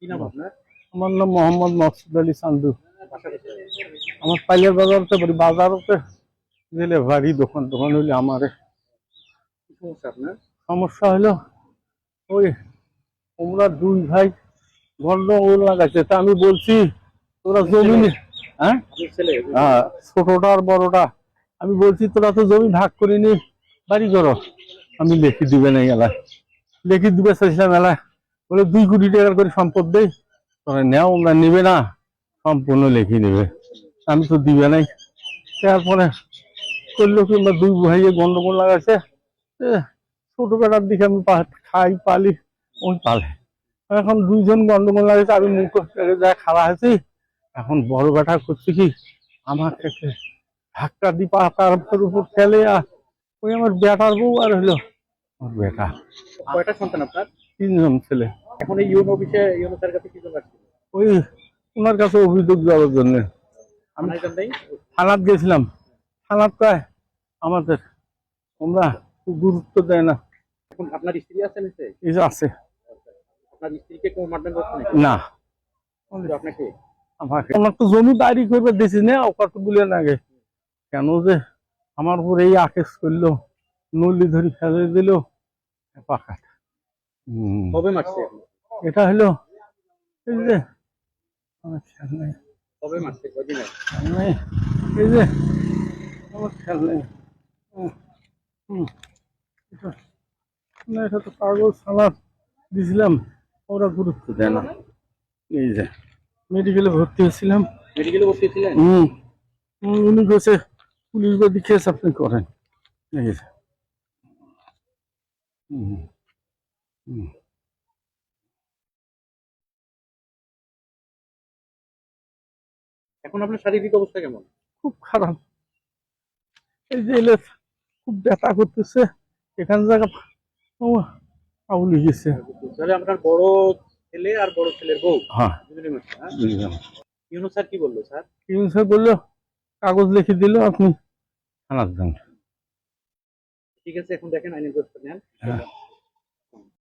কি নাম আপনার? আমার নাম মোহাম্মদ মকসুদ আলী চান্দু। বাসা কোথায়? আমার পাইলার বাজারতে বাড়ি, বাজারতে গেলে বাড়ি, দোকান দোকান হইলে আমার কি সমস্যা আপনার? সমস্যা হলো ওই তোমরা দুই ভাই গন্ডগোল লাগাইছে। তা আমি বলছি তোরা জমি হ্যাঁ আপনার ছেলে? ছোটটা আর বড়টা, আমি বলছি তোরা তো জমি ভাগ করিনি, বাড়ি করো। আমি লেখি দিবে না এলায়, লেখি দিবে চাইছিলাম এলায়, বলে 2 কোটি টাকার করে সম্পদ দেই, তোরা নেও, না নিবে না, সম্পূর্ণ লেখি নেবে। আমি তো দিবে নাই। তারপরে করলো কিংবা দুই ভাইয়ে গন্ডগোল লাগাইছে। ছোট বেটার দিকে আমি খাই পালি, ওই পালে। এখন দুইজন গন্ডগোল লাগাইছে, আমি মুখ যা খাড়া হয়েছি। এখন বড় বেটা করছি কি, আমাকে ধাক্কা দি পাতার উপর ফেলে, আর ওই আমার বেটার বউ আর হলো আমার বেটা। কয়টা সন্তান আপনার? 3জন ছেলে। এখন এই ইউনো অফিসে ইউনো স্যারের কাছে কি জন্য আসছিল? ওই ওনার কাছে অভিযোগ দেওয়ার জন্য আমি থানায় যান নাই? থানাত গেছিলাম। থানাত কয় আমাদের তোমরা খুব গুরুত্ব দেয় না। এখন আপনার স্ত্রী আছে নিচে? এই যে আছে আপনার স্ত্রীকে কোনো মারধর করছে নাকি? না, কিন্তু আপনাকে? আমাকে আমার তো জমি বাড়ি করবে দিছি না, ওকে তো বলে না গে কেন যে আমার উপর এই আকেশ করলো, নলি ধরি ফেলে দিল পাকা। কবে মারছে এখন? এটা হলো এই যে আমার খেয়াল নেই, কবে মারছে? কদিন আগে? খেয়াল নেই, এই যে আমার খেয়াল নেই। না, এটা তো কাগজ সালাদ দিছিলাম, ওরা গুরুত্ব দেয় না। এই যে মেডিকেলে ভর্তি হয়েছিলাম। মেডিকেলে ভর্তি ছিলেন? উনি বলছে পুলিশ বাদী কেস আপনি করেন। এই যে হুম হুম এখন আপনার শারীরিক অবস্থা কেমন? খুব খারাপ। এই যে এলে খুব ব্যথা করতেছে, এখানে জায়গা আউলি গেছে। তাহলে আপনার বড় ছেলে আর বড় ছেলের বউ হ্যাঁ, দুজনে মারছে, হ্যাঁ? বুঝলাম। ইউনো স্যার কি বললো স্যার? স্যার বললো কাগজ লিখে দিল, আপনি থানার যান। ঠিক আছে, এখন দেখেন আইনের ব্যবস্থা নেন। হ্যাঁ।